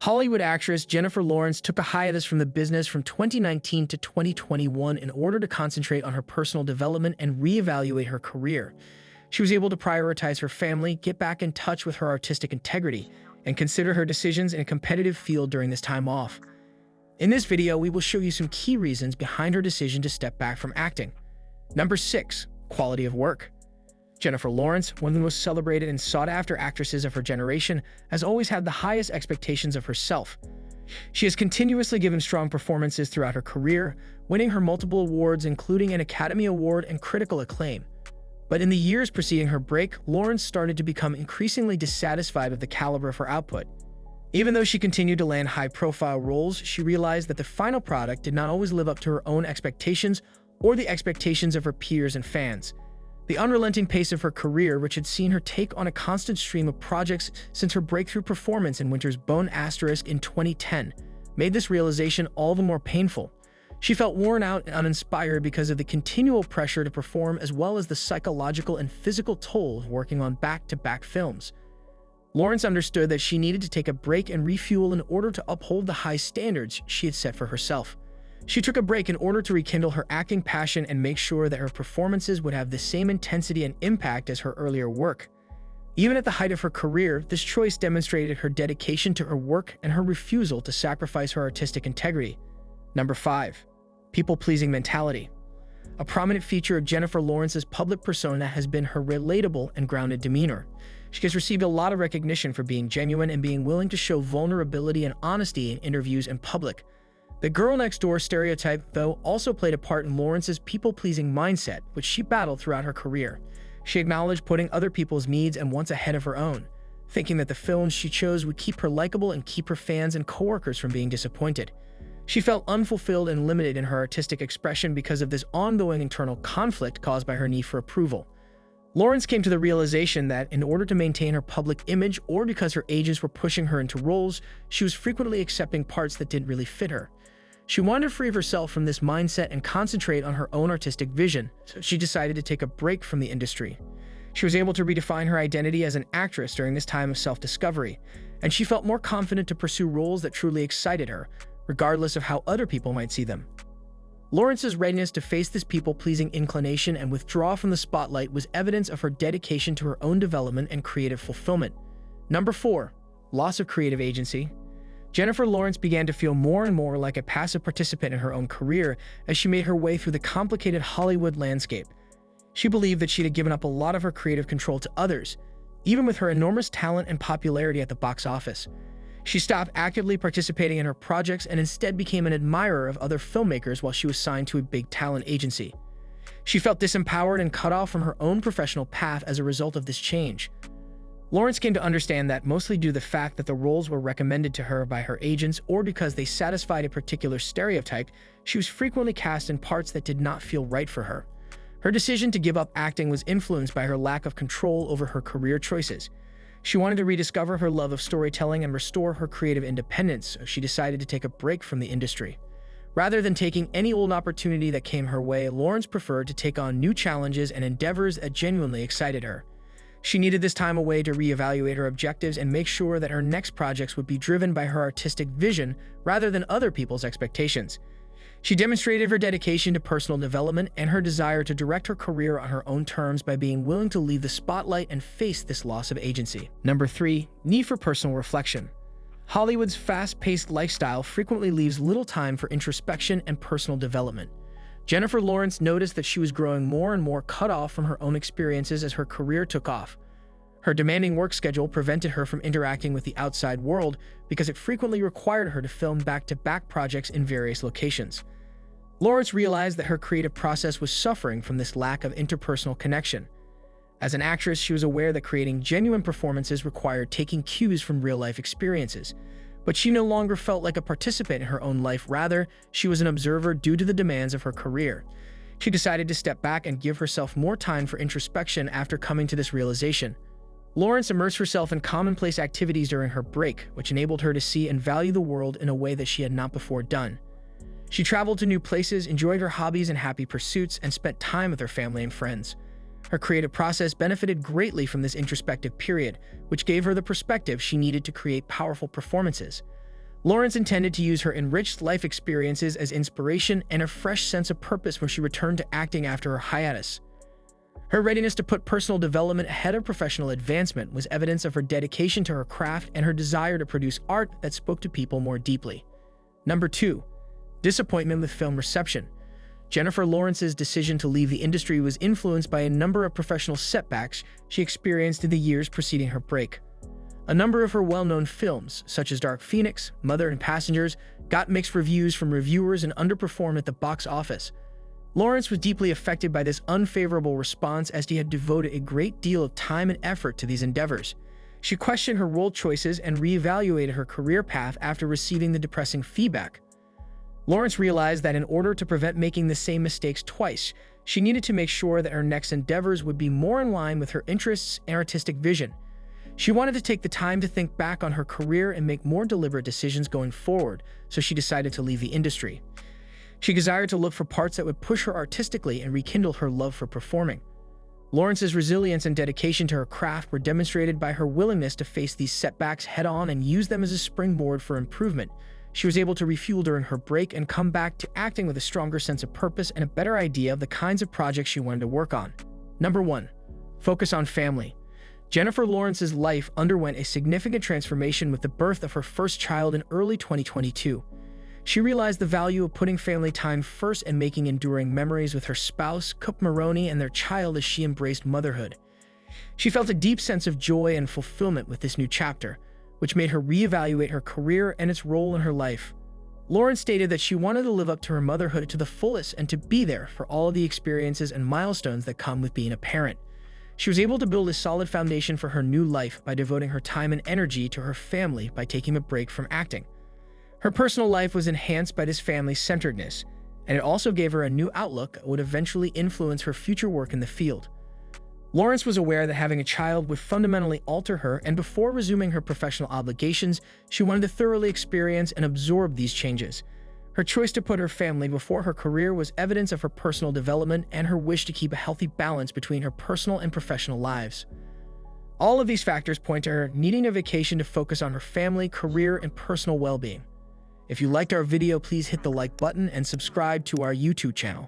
Hollywood actress Jennifer Lawrence took a hiatus from the business from 2019 to 2021 in order to concentrate on her personal development and reevaluate her career. She was able to prioritize her family, get back in touch with her artistic integrity, and consider her decisions in a competitive field during this time off. In this video, we will show you some key reasons behind her decision to step back from acting. Number 6. Quality of work. Jennifer Lawrence, one of the most celebrated and sought-after actresses of her generation, has always had the highest expectations of herself. She has continuously given strong performances throughout her career, winning her multiple awards including an Academy Award and critical acclaim. But in the years preceding her break, Lawrence started to become increasingly dissatisfied with the caliber of her output. Even though she continued to land high-profile roles, she realized that the final product did not always live up to her own expectations or the expectations of her peers and fans. The unrelenting pace of her career, which had seen her take on a constant stream of projects since her breakthrough performance in Winter's Bone Asterisk in 2010, made this realization all the more painful. She felt worn out and uninspired because of the continual pressure to perform as well as the psychological and physical toll of working on back-to-back films. Lawrence understood that she needed to take a break and refuel in order to uphold the high standards she had set for herself. She took a break in order to rekindle her acting passion and make sure that her performances would have the same intensity and impact as her earlier work. Even at the height of her career, this choice demonstrated her dedication to her work and her refusal to sacrifice her artistic integrity. Number 5. People-pleasing mentality. A prominent feature of Jennifer Lawrence's public persona has been her relatable and grounded demeanor. She has received a lot of recognition for being genuine and being willing to show vulnerability and honesty in interviews and public. The girl-next-door stereotype, though, also played a part in Lawrence's people-pleasing mindset, which she battled throughout her career. She acknowledged putting other people's needs and wants ahead of her own, thinking that the films she chose would keep her likable and keep her fans and coworkers from being disappointed. She felt unfulfilled and limited in her artistic expression because of this ongoing internal conflict caused by her need for approval. Lawrence came to the realization that, in order to maintain her public image or because her agents were pushing her into roles, she was frequently accepting parts that didn't really fit her. She wanted to free herself from this mindset and concentrate on her own artistic vision, so she decided to take a break from the industry. She was able to redefine her identity as an actress during this time of self-discovery, and she felt more confident to pursue roles that truly excited her, regardless of how other people might see them. Lawrence's readiness to face this people-pleasing inclination and withdraw from the spotlight was evidence of her dedication to her own development and creative fulfillment. Number 4. Loss of creative agency. Jennifer Lawrence began to feel more and more like a passive participant in her own career as she made her way through the complicated Hollywood landscape. She believed that she had given up a lot of her creative control to others, even with her enormous talent and popularity at the box office. She stopped actively participating in her projects and instead became an admirer of other filmmakers while she was signed to a big talent agency. She felt disempowered and cut off from her own professional path as a result of this change. Lawrence came to understand that, mostly due to the fact that the roles were recommended to her by her agents or because they satisfied a particular stereotype, she was frequently cast in parts that did not feel right for her. Her decision to give up acting was influenced by her lack of control over her career choices. She wanted to rediscover her love of storytelling and restore her creative independence, so she decided to take a break from the industry. Rather than taking any old opportunity that came her way, Lawrence preferred to take on new challenges and endeavors that genuinely excited her. She needed this time away to reevaluate her objectives and make sure that her next projects would be driven by her artistic vision rather than other people's expectations. She demonstrated her dedication to personal development and her desire to direct her career on her own terms by being willing to leave the spotlight and face this loss of agency. Number 3. Need for personal reflection. Hollywood's fast-paced lifestyle frequently leaves little time for introspection and personal development. Jennifer Lawrence noticed that she was growing more and more cut off from her own experiences as her career took off. Her demanding work schedule prevented her from interacting with the outside world because it frequently required her to film back-to-back projects in various locations. Lawrence realized that her creative process was suffering from this lack of interpersonal connection. As an actress, she was aware that creating genuine performances required taking cues from real-life experiences. But she no longer felt like a participant in her own life. Rather, she was an observer due to the demands of her career. She decided to step back and give herself more time for introspection after coming to this realization. Lawrence immersed herself in commonplace activities during her break, which enabled her to see and value the world in a way that she had not before done. She traveled to new places, enjoyed her hobbies and happy pursuits, and spent time with her family and friends. Her creative process benefited greatly from this introspective period, which gave her the perspective she needed to create powerful performances. Lawrence intended to use her enriched life experiences as inspiration and a fresh sense of purpose when she returned to acting after her hiatus. Her readiness to put personal development ahead of professional advancement was evidence of her dedication to her craft and her desire to produce art that spoke to people more deeply. Number 2. Disappointment with film reception. Jennifer Lawrence's decision to leave the industry was influenced by a number of professional setbacks she experienced in the years preceding her break. A number of her well-known films, such as Dark Phoenix, Mother, and Passengers, got mixed reviews from reviewers and underperformed at the box office. Lawrence was deeply affected by this unfavorable response as she had devoted a great deal of time and effort to these endeavors. She questioned her role choices and reevaluated her career path after receiving the depressing feedback. Lawrence realized that in order to prevent making the same mistakes twice, she needed to make sure that her next endeavors would be more in line with her interests and artistic vision. She wanted to take the time to think back on her career and make more deliberate decisions going forward, so she decided to leave the industry. She desired to look for parts that would push her artistically and rekindle her love for performing. Lawrence's resilience and dedication to her craft were demonstrated by her willingness to face these setbacks head-on and use them as a springboard for improvement. She was able to refuel during her break and come back to acting with a stronger sense of purpose and a better idea of the kinds of projects she wanted to work on. Number 1. Focus on family. Jennifer Lawrence's life underwent a significant transformation with the birth of her first child in early 2022. She realized the value of putting family time first and making enduring memories with her spouse, Cook Maroney, and their child as she embraced motherhood. She felt a deep sense of joy and fulfillment with this new chapter, which made her reevaluate her career and its role in her life. Lawrence stated that she wanted to live up to her motherhood to the fullest and to be there for all of the experiences and milestones that come with being a parent. She was able to build a solid foundation for her new life by devoting her time and energy to her family by taking a break from acting. Her personal life was enhanced by this family-centeredness, and it also gave her a new outlook that would eventually influence her future work in the field. Lawrence was aware that having a child would fundamentally alter her, and before resuming her professional obligations, she wanted to thoroughly experience and absorb these changes. Her choice to put her family before her career was evidence of her personal development and her wish to keep a healthy balance between her personal and professional lives. All of these factors point to her needing a vacation to focus on her family, career, and personal well-being. If you liked our video, please hit the like button and subscribe to our YouTube channel.